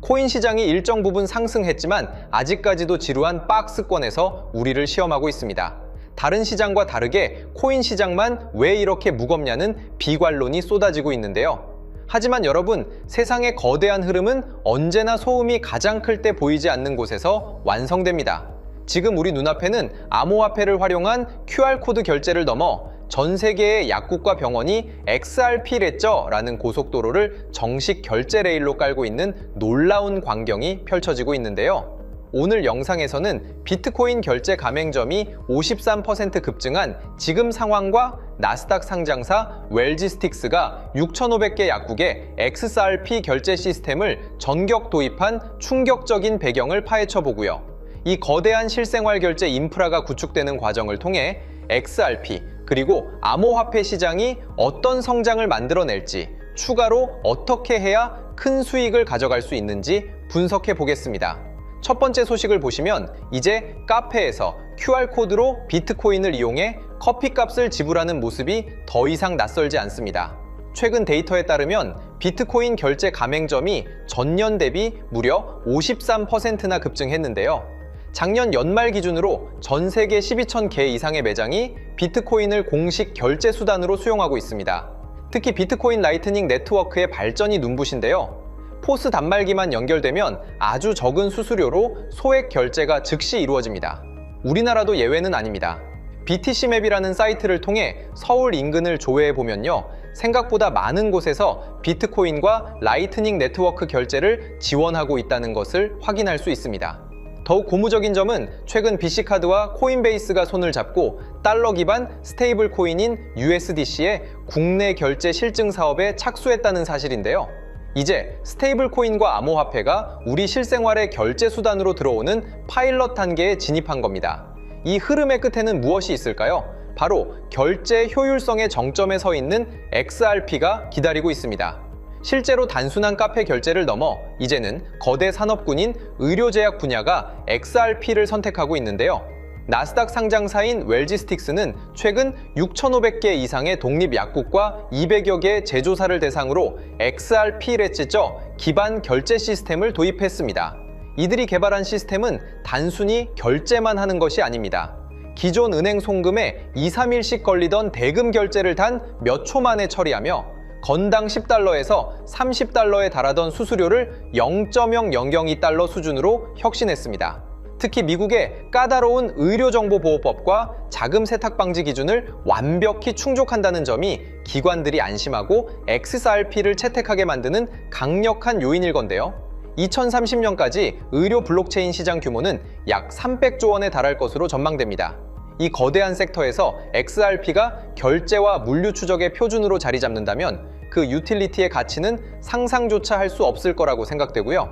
코인 시장이 일정 부분 상승했지만 아직까지도 지루한 박스권에서 우리를 시험하고 있습니다. 다른 시장과 다르게 코인 시장만 왜 이렇게 무겁냐는 비관론이 쏟아지고 있는데요. 하지만 여러분, 세상의 거대한 흐름은 언제나 소음이 가장 클 때 보이지 않는 곳에서 완성됩니다. 지금 우리 눈앞에는 암호화폐를 활용한 QR코드 결제를 넘어 전 세계의 약국과 병원이 XRP ledger라는 고속도로를 정식 결제 레일로 깔고 있는 놀라운 광경이 펼쳐지고 있는데요. 오늘 영상에서는 비트코인 결제 가맹점이 53% 급증한 지금 상황과 나스닥 상장사 웰지스틱스가 6,500개 약국에 XRP 결제 시스템을 전격 도입한 충격적인 배경을 파헤쳐 보고요. 이 거대한 실생활 결제 인프라가 구축되는 과정을 통해 XRP 그리고 암호화폐 시장이 어떤 성장을 만들어낼지, 추가로 어떻게 해야 큰 수익을 가져갈 수 있는지 분석해 보겠습니다. 첫 번째 소식을 보시면 이제 카페에서 QR코드로 비트코인을 이용해 커피값을 지불하는 모습이 더 이상 낯설지 않습니다. 최근 데이터에 따르면 비트코인 결제 가맹점이 전년 대비 무려 53%나 급증했는데요. 작년 연말 기준으로 전 세계 12,000개 이상의 매장이 비트코인을 공식 결제 수단으로 수용하고 있습니다. 특히 비트코인 라이트닝 네트워크의 발전이 눈부신데요. 포스 단말기만 연결되면 아주 적은 수수료로 소액 결제가 즉시 이루어집니다. 우리나라도 예외는 아닙니다. BTC맵이라는 사이트를 통해 서울 인근을 조회해보면요. 생각보다 많은 곳에서 비트코인과 라이트닝 네트워크 결제를 지원하고 있다는 것을 확인할 수 있습니다. 더욱 고무적인 점은 최근 BC카드와 코인베이스가 손을 잡고 달러 기반 스테이블 코인인 USDC의 국내 결제 실증 사업에 착수했다는 사실인데요. 이제 스테이블 코인과 암호화폐가 우리 실생활의 결제 수단으로 들어오는 파일럿 단계에 진입한 겁니다. 이 흐름의 끝에는 무엇이 있을까요? 바로 결제 효율성의 정점에 서 있는 XRP가 기다리고 있습니다. 실제로 단순한 카페 결제를 넘어 이제는 거대 산업군인 의료제약 분야가 XRP를 선택하고 있는데요. 나스닥 상장사인 웰지스틱스는 최근 6,500개 이상의 독립 약국과 200여 개의 제조사를 대상으로 XRP ledger 기반 결제 시스템을 도입했습니다. 이들이 개발한 시스템은 단순히 결제만 하는 것이 아닙니다. 기존 은행 송금에 2-3일씩 걸리던 대금 결제를 단 몇 초 만에 처리하며 건당 10달러에서 30달러에 달하던 수수료를 0.002달러 수준으로 혁신했습니다. 특히 미국의 까다로운 의료정보보호법과 자금 세탁 방지 기준을 완벽히 충족한다는 점이 기관들이 안심하고 XRP를 채택하게 만드는 강력한 요인일 건데요. 2030년까지 의료 블록체인 시장 규모는 약 300조 원에 달할 것으로 전망됩니다. 이 거대한 섹터에서 XRP가 결제와 물류 추적의 표준으로 자리 잡는다면 그 유틸리티의 가치는 상상조차 할 수 없을 거라고 생각되고요.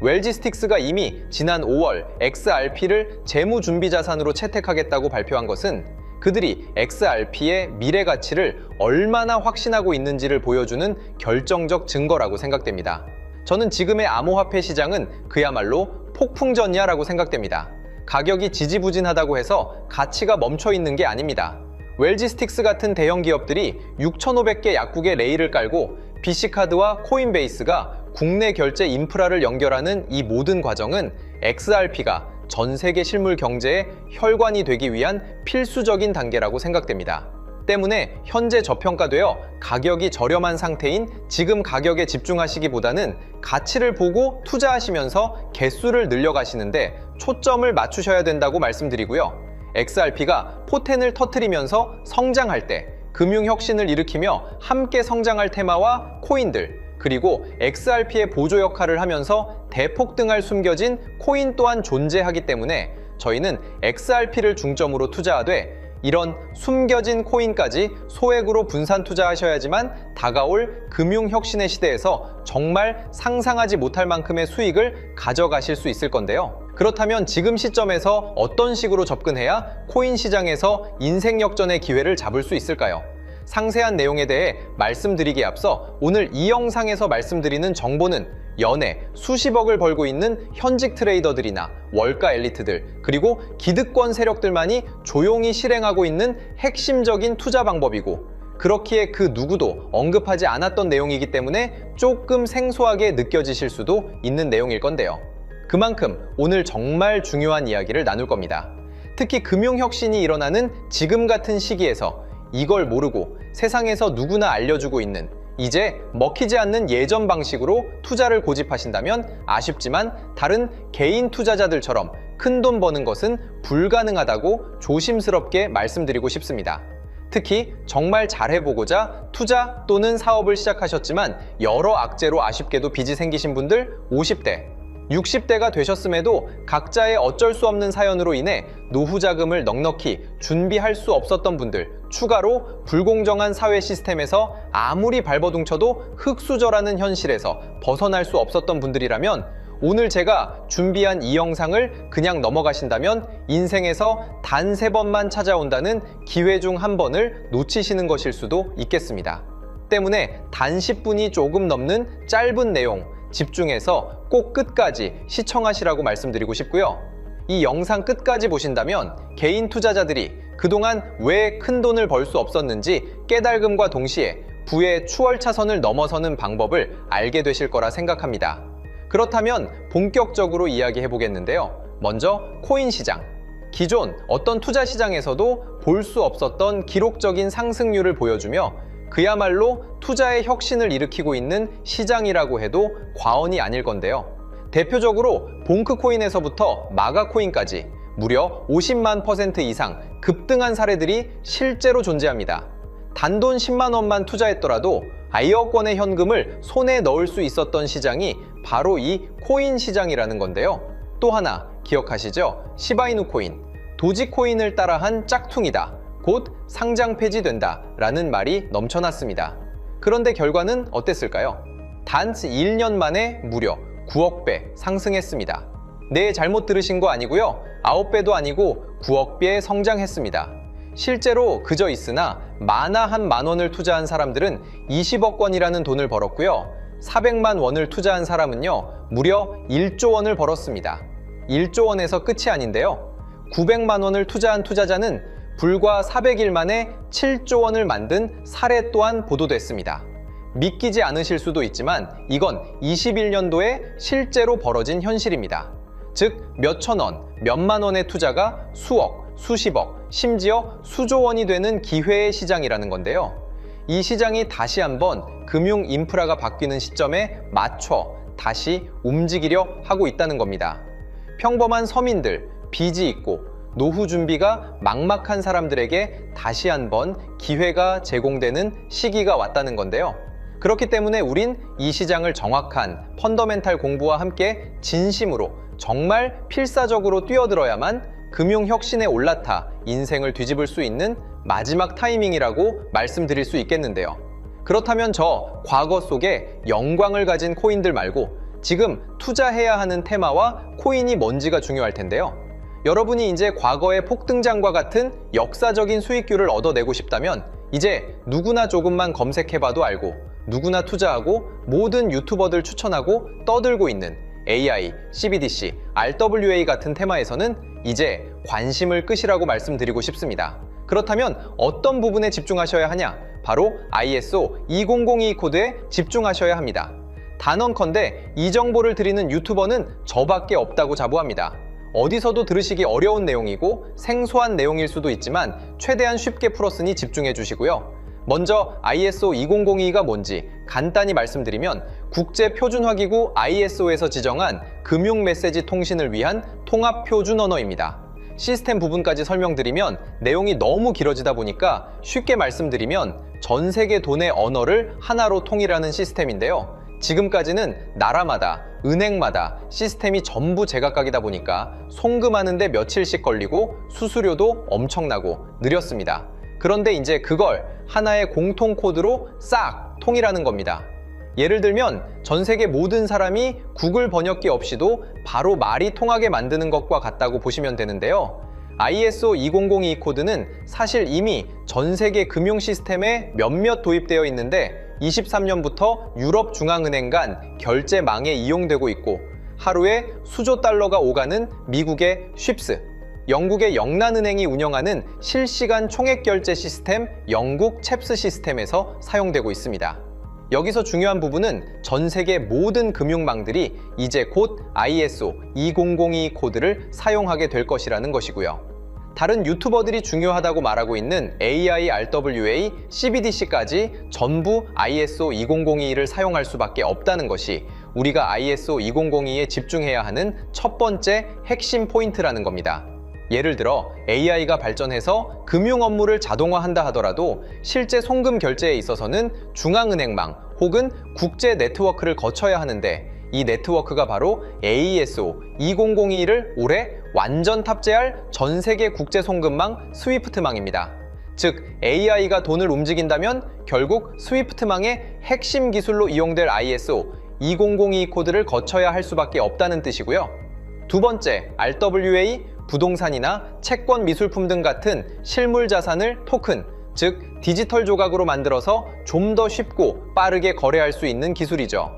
웰지스틱스가 이미 지난 5월 XRP를 재무준비자산으로 채택하겠다고 발표한 것은 그들이 XRP의 미래 가치를 얼마나 확신하고 있는지를 보여주는 결정적 증거라고 생각됩니다. 저는 지금의 암호화폐 시장은 그야말로 폭풍전야라고 생각됩니다. 가격이 지지부진하다고 해서 가치가 멈춰 있는 게 아닙니다. 웰지스틱스 같은 대형 기업들이 6,500개 약국에 레일을 깔고 BC카드와 코인베이스가 국내 결제 인프라를 연결하는 이 모든 과정은 XRP가 전 세계 실물 경제의 혈관이 되기 위한 필수적인 단계라고 생각됩니다. 때문에 현재 저평가되어 가격이 저렴한 상태인 지금 가격에 집중하시기보다는 가치를 보고 투자하시면서 개수를 늘려가시는데 초점을 맞추셔야 된다고 말씀드리고요. XRP가 포텐을 터뜨리면서 성장할 때 금융혁신을 일으키며 함께 성장할 테마와 코인들, 그리고 XRP의 보조 역할을 하면서 대폭등할 숨겨진 코인 또한 존재하기 때문에 저희는 XRP를 중점으로 투자하되 이런 숨겨진 코인까지 소액으로 분산 투자하셔야지만 다가올 금융혁신의 시대에서 정말 상상하지 못할 만큼의 수익을 가져가실 수 있을 건데요. 그렇다면 지금 시점에서 어떤 식으로 접근해야 코인 시장에서 인생 역전의 기회를 잡을 수 있을까요? 상세한 내용에 대해 말씀드리기에 앞서 오늘 이 영상에서 말씀드리는 정보는 연에 수십억을 벌고 있는 현직 트레이더들이나 월가 엘리트들, 그리고 기득권 세력들만이 조용히 실행하고 있는 핵심적인 투자 방법이고, 그렇기에 그 누구도 언급하지 않았던 내용이기 때문에 조금 생소하게 느껴지실 수도 있는 내용일 건데요. 그만큼 오늘 정말 중요한 이야기를 나눌 겁니다. 특히 금융혁신이 일어나는 지금 같은 시기에서 이걸 모르고 세상에서 누구나 알려주고 있는, 이제 먹히지 않는 예전 방식으로 투자를 고집하신다면 아쉽지만 다른 개인 투자자들처럼 큰돈 버는 것은 불가능하다고 조심스럽게 말씀드리고 싶습니다. 특히 정말 잘해보고자 투자 또는 사업을 시작하셨지만 여러 악재로 아쉽게도 빚이 생기신 분들 50대, 60대가 되셨음에도 각자의 어쩔 수 없는 사연으로 인해 노후 자금을 넉넉히 준비할 수 없었던 분들, 추가로 불공정한 사회 시스템에서 아무리 발버둥쳐도 흙수저라는 현실에서 벗어날 수 없었던 분들이라면 오늘 제가 준비한 이 영상을 그냥 넘어가신다면 인생에서 단 3번만 찾아온다는 기회 중 한 번을 놓치시는 것일 수도 있겠습니다. 때문에 단 10분이 조금 넘는 짧은 내용 집중해서 꼭 끝까지 시청하시라고 말씀드리고 싶고요. 이 영상 끝까지 보신다면 개인 투자자들이 그동안 왜 큰 돈을 벌 수 없었는지 깨달음과 동시에 부의 추월차선을 넘어서는 방법을 알게 되실 거라 생각합니다. 그렇다면 본격적으로 이야기해 보겠는데요. 먼저 코인 시장. 기존 어떤 투자 시장에서도 볼 수 없었던 기록적인 상승률을 보여주며 그야말로 투자의 혁신을 일으키고 있는 시장이라고 해도 과언이 아닐 건데요. 대표적으로 봉크코인에서부터 마가코인까지 무려 50만 % 이상 급등한 사례들이 실제로 존재합니다. 단돈 10만 원만 투자했더라도 1억 원의 현금을 손에 넣을 수 있었던 시장이 바로 이 코인 시장이라는 건데요. 또 하나 기억하시죠? 시바이누 코인, 도지코인을 따라한 짝퉁이다. 곧 상장 폐지된다 라는 말이 넘쳐났습니다. 그런데 결과는 어땠을까요? 단 1년 만에 무려 9억 배 상승했습니다. 네, 잘못 들으신 거 아니고요. 9배도 아니고 9억 배 성장했습니다. 실제로 그저 있으나 만화 한 만 원을 투자한 사람들은 20억 원이라는 돈을 벌었고요. 400만 원을 투자한 사람은요, 무려 1조 원을 벌었습니다. 1조 원에서 끝이 아닌데요. 900만 원을 투자한 투자자는 불과 400일 만에 7조 원을 만든 사례 또한 보도됐습니다. 믿기지 않으실 수도 있지만 이건 21년도에 실제로 벌어진 현실입니다. 즉, 몇천 원, 몇만 원의 투자가 수억, 수십억, 심지어 수조 원이 되는 기회의 시장이라는 건데요. 이 시장이 다시 한번 금융 인프라가 바뀌는 시점에 맞춰 다시 움직이려 하고 있다는 겁니다. 평범한 서민들, 빚이 있고 노후 준비가 막막한 사람들에게 다시 한번 기회가 제공되는 시기가 왔다는 건데요. 그렇기 때문에 우린 이 시장을 정확한 펀더멘탈 공부와 함께 진심으로 정말 필사적으로 뛰어들어야만 금융혁신에 올라타 인생을 뒤집을 수 있는 마지막 타이밍이라고 말씀드릴 수 있겠는데요. 그렇다면 저 과거 속에 영광을 가진 코인들 말고 지금 투자해야 하는 테마와 코인이 뭔지가 중요할 텐데요. 여러분이 이제 과거의 폭등장과 같은 역사적인 수익률을 얻어내고 싶다면 이제 누구나 조금만 검색해봐도 알고 누구나 투자하고 모든 유튜버들 추천하고 떠들고 있는 AI, CBDC, RWA 같은 테마에서는 이제 관심을 끄시라고 말씀드리고 싶습니다. 그렇다면 어떤 부분에 집중하셔야 하냐? 바로 ISO 20022 코드에 집중하셔야 합니다. 단언컨대 이 정보를 드리는 유튜버는 저밖에 없다고 자부합니다. 어디서도 들으시기 어려운 내용이고 생소한 내용일 수도 있지만 최대한 쉽게 풀었으니 집중해 주시고요. 먼저 ISO 2002가 뭔지 간단히 말씀드리면 국제표준화기구 ISO에서 지정한 금융메시지 통신을 위한 통합표준 언어입니다. 시스템 부분까지 설명드리면 내용이 너무 길어지다 보니까 쉽게 말씀드리면 전 세계 돈의 언어를 하나로 통일하는 시스템인데요. 지금까지는 나라마다, 은행마다 시스템이 전부 제각각이다 보니까 송금하는데 며칠씩 걸리고 수수료도 엄청나고 느렸습니다. 그런데 이제 그걸 하나의 공통 코드로 싹 통일하는 겁니다. 예를 들면 전 세계 모든 사람이 구글 번역기 없이도 바로 말이 통하게 만드는 것과 같다고 보시면 되는데요. ISO 2002 코드는 사실 이미 전 세계 금융 시스템에 몇몇 도입되어 있는데 23년부터 유럽 중앙은행 간 결제망에 이용되고 있고 하루에 수조 달러가 오가는 미국의 쉽스, 영국의 영란은행이 운영하는 실시간 총액결제 시스템 영국 챕스 시스템에서 사용되고 있습니다. 여기서 중요한 부분은 전 세계 모든 금융망들이 이제 곧 ISO 20022 코드를 사용하게 될 것이라는 것이고요. 다른 유튜버들이 중요하다고 말하고 있는 AI, RWA, CBDC까지 전부 ISO 2002를 사용할 수밖에 없다는 것이 우리가 ISO 2002에 집중해야 하는 첫 번째 핵심 포인트라는 겁니다. 예를 들어 AI가 발전해서 금융 업무를 자동화한다 하더라도 실제 송금 결제에 있어서는 중앙은행망 혹은 국제 네트워크를 거쳐야 하는데 이 네트워크가 바로 AESO 2002를 올해 완전 탑재할 전 세계 국제 송금망 스위프트망입니다. 즉 AI가 돈을 움직인다면 결국 스위프트망의 핵심 기술로 이용될 ISO 2002 코드를 거쳐야 할 수밖에 없다는 뜻이고요. 두 번째, RWA, 부동산이나 채권, 미술품 등 같은 실물 자산을 토큰, 즉 디지털 조각으로 만들어서 좀 더 쉽고 빠르게 거래할 수 있는 기술이죠.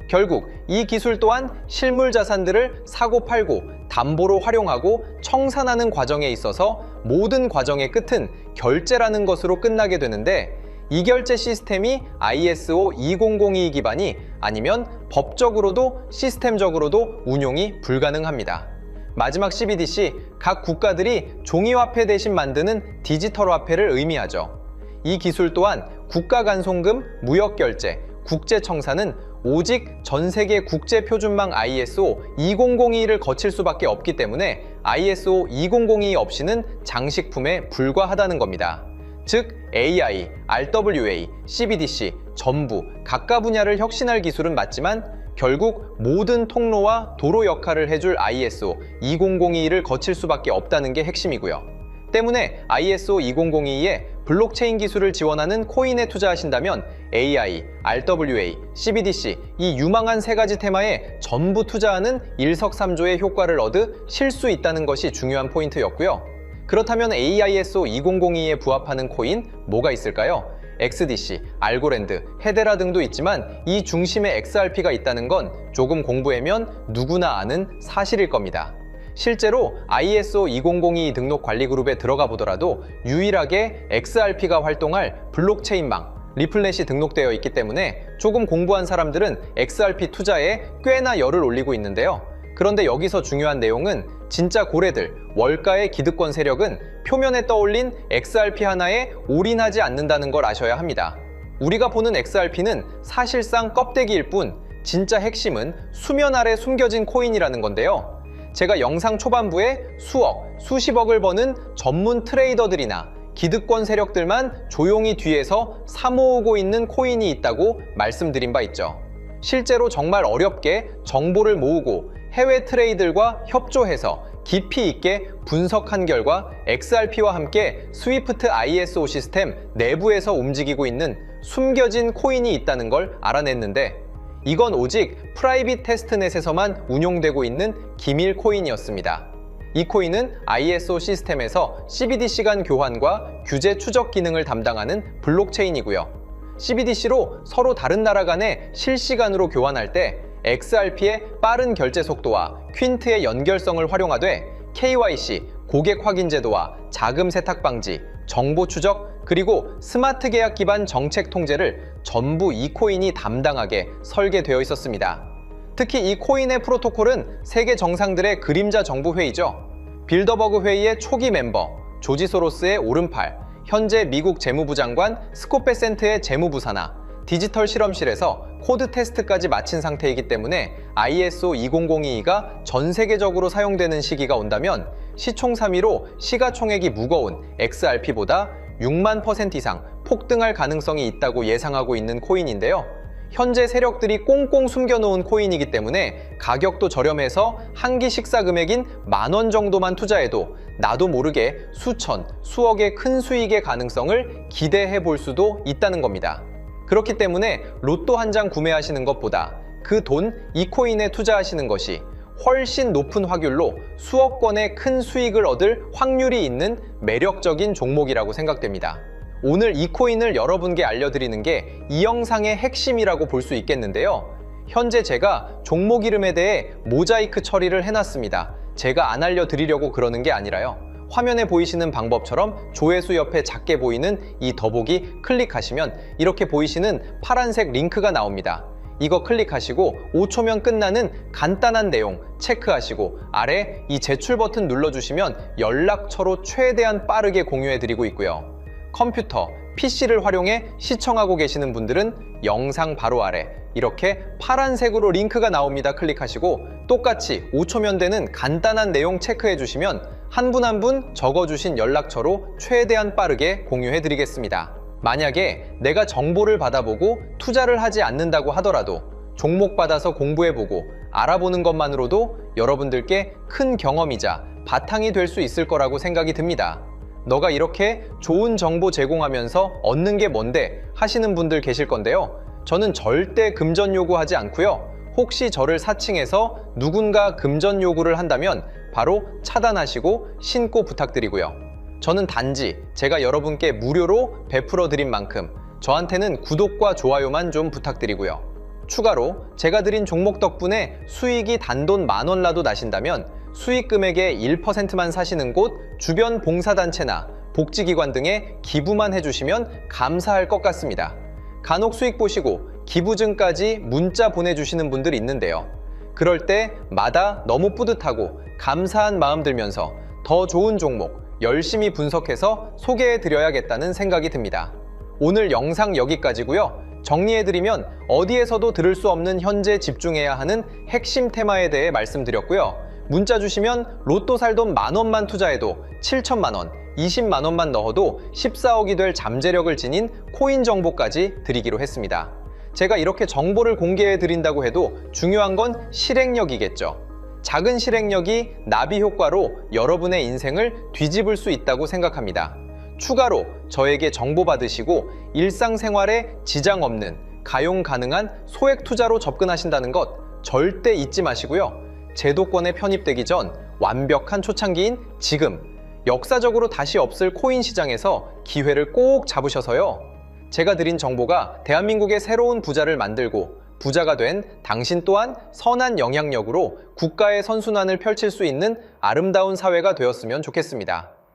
결국 이 기술 또한 실물 자산들을 사고 팔고 담보로 활용하고 청산하는 과정에 있어서 모든 과정의 끝은 결제라는 것으로 끝나게 되는데 이 결제 시스템이 ISO 2002 기반이 아니면 법적으로도 시스템적으로도 운용이 불가능합니다. 마지막 CBDC, 각 국가들이 종이화폐 대신 만드는 디지털 화폐를 의미하죠. 이 기술 또한 국가 간 송금, 무역결제, 국제청산은 오직 전 세계 국제표준망 ISO 2002를 거칠 수밖에 없기 때문에 ISO 2002 없이는 장식품에 불과하다는 겁니다. 즉 AI, RWA, CBDC 전부 각각 분야를 혁신할 기술은 맞지만 결국 모든 통로와 도로 역할을 해줄 ISO 2002를 거칠 수밖에 없다는 게 핵심이고요. 때문에 ISO 2002에 블록체인 기술을 지원하는 코인에 투자하신다면 AI, RWA, CBDC 이 유망한 세 가지 테마에 전부 투자하는 일석삼조의 효과를 얻으실 수 있다는 것이 중요한 포인트였고요. 그렇다면 AISO 2002에 부합하는 코인 뭐가 있을까요? XDC, 알고랜드, 헤데라 등도 있지만 이 중심에 XRP가 있다는 건 조금 공부하면 누구나 아는 사실일 겁니다. 실제로 ISO 2002 등록 관리 그룹에 들어가 보더라도 유일하게 XRP가 활동할 블록체인망, 리플렛이 등록되어 있기 때문에 조금 공부한 사람들은 XRP 투자에 꽤나 열을 올리고 있는데요. 그런데 여기서 중요한 내용은 진짜 고래들, 월가의 기득권 세력은 표면에 떠올린 XRP 하나에 올인하지 않는다는 걸 아셔야 합니다. 우리가 보는 XRP는 사실상 껍데기일 뿐 진짜 핵심은 수면 아래 숨겨진 코인이라는 건데요. 제가 영상 초반부에 수억, 수십억을 버는 전문 트레이더들이나 기득권 세력들만 조용히 뒤에서 사모으고 있는 코인이 있다고 말씀드린 바 있죠. 실제로 정말 어렵게 정보를 모으고 해외 트레이더들과 협조해서 깊이 있게 분석한 결과 XRP와 함께 스위프트 ISO 시스템 내부에서 움직이고 있는 숨겨진 코인이 있다는 걸 알아냈는데 이건 오직 프라이빗 테스트넷에서만 운용되고 있는 기밀 코인이었습니다. 이 코인은 ISO 시스템에서 CBDC 간 교환과 규제 추적 기능을 담당하는 블록체인이고요. CBDC로 서로 다른 나라 간에 실시간으로 교환할 때 XRP의 빠른 결제 속도와 퀸트의 연결성을 활용하되 KYC, 고객 확인 제도와 자금 세탁 방지, 정보 추적, 그리고 스마트 계약 기반 정책 통제를 전부 이 코인이 담당하게 설계되어 있었습니다. 특히 이 코인의 프로토콜은 세계 정상들의 그림자 정부 회의죠. 빌더버그 회의의 초기 멤버, 조지 소로스의 오른팔, 현재 미국 재무부 장관 스콧 베센트의 재무부사나 디지털 실험실에서 코드 테스트까지 마친 상태이기 때문에 ISO 2002가 전 세계적으로 사용되는 시기가 온다면 시총3위로 시가총액이 무거운 XRP보다 6만 % 이상 폭등할 가능성이 있다고 예상하고 있는 코인인데요. 현재 세력들이 꽁꽁 숨겨놓은 코인이기 때문에 가격도 저렴해서 한 끼 식사 금액인 10,000원 정도만 투자해도 나도 모르게 수천, 수억의 큰 수익의 가능성을 기대해 볼 수도 있다는 겁니다. 그렇기 때문에 로또 한 장 구매하시는 것보다 그 돈 이 코인에 투자하시는 것이 훨씬 높은 확률로 수억 건의 큰 수익을 얻을 확률이 있는 매력적인 종목이라고 생각됩니다. 오늘 이 코인을 여러분께 알려드리는 게 이 영상의 핵심이라고 볼 수 있겠는데요. 현재 제가 종목 이름에 대해 모자이크 처리를 해놨습니다. 제가 안 알려드리려고 그러는 게 아니라요. 화면에 보이시는 방법처럼 조회수 옆에 작게 보이는 이 더보기 클릭하시면 이렇게 보이시는 파란색 링크가 나옵니다. 이거 클릭하시고 5초면 끝나는 간단한 내용 체크하시고 아래 이 제출 버튼 눌러주시면 연락처로 최대한 빠르게 공유해드리고 있고요. 컴퓨터, PC를 활용해 시청하고 계시는 분들은 영상 바로 아래 이렇게 파란색으로 링크가 나옵니다. 클릭하시고 똑같이 5초면 되는 간단한 내용 체크해 주시면 한 분 한 분 적어주신 연락처로 최대한 빠르게 공유해 드리겠습니다. 만약에 내가 정보를 받아보고 투자를 하지 않는다고 하더라도 종목 받아서 공부해보고 알아보는 것만으로도 여러분들께 큰 경험이자 바탕이 될 수 있을 거라고 생각이 듭니다. 너가 이렇게 좋은 정보 제공하면서 얻는 게 뭔데 하시는 분들 계실 건데요. 저는 절대 금전 요구하지 않고요. 혹시 저를 사칭해서 누군가 금전 요구를 한다면 바로 차단하시고 신고 부탁드리고요. 저는 단지 제가 여러분께 무료로 베풀어 드린 만큼 저한테는 구독과 좋아요만 좀 부탁드리고요. 추가로 제가 드린 종목 덕분에 수익이 단돈 10,000원라도 나신다면 수익 금액의 1%만 사시는 곳 주변 봉사단체나 복지기관 등에 기부만 해주시면 감사할 것 같습니다. 간혹 수익 보시고 기부증까지 문자 보내주시는 분들 있는데요. 그럴 때마다 너무 뿌듯하고 감사한 마음 들면서 더 좋은 종목 열심히 분석해서 소개해드려야겠다는 생각이 듭니다. 오늘 영상 여기까지고요. 정리해드리면 어디에서도 들을 수 없는 현재 집중해야 하는 핵심 테마에 대해 말씀드렸고요. 문자 주시면 로또 살 돈 10,000원만 투자해도 7,000만 원, 20만 원만 넣어도 14억이 될 잠재력을 지닌 코인 정보까지 드리기로 했습니다. 제가 이렇게 정보를 공개해 드린다고 해도 중요한 건 실행력이겠죠. 작은 실행력이 나비 효과로 여러분의 인생을 뒤집을 수 있다고 생각합니다. 추가로 저에게 정보 받으시고 일상생활에 지장 없는 가용 가능한 소액 투자로 접근하신다는 것 절대 잊지 마시고요. 제도권에 편입되기 전 완벽한 초창기인 지금 역사적으로 다시 없을 코인 시장에서 기회를 꼭 잡으셔서요. 제가 드린 정보가 대한민국의 새로운 부자를 만들고 부자가 된 당신 또한 선한 영향력으로 국가의 선순환을 펼칠 수 있는 아름다운 사회가 되었으면 좋겠습니다.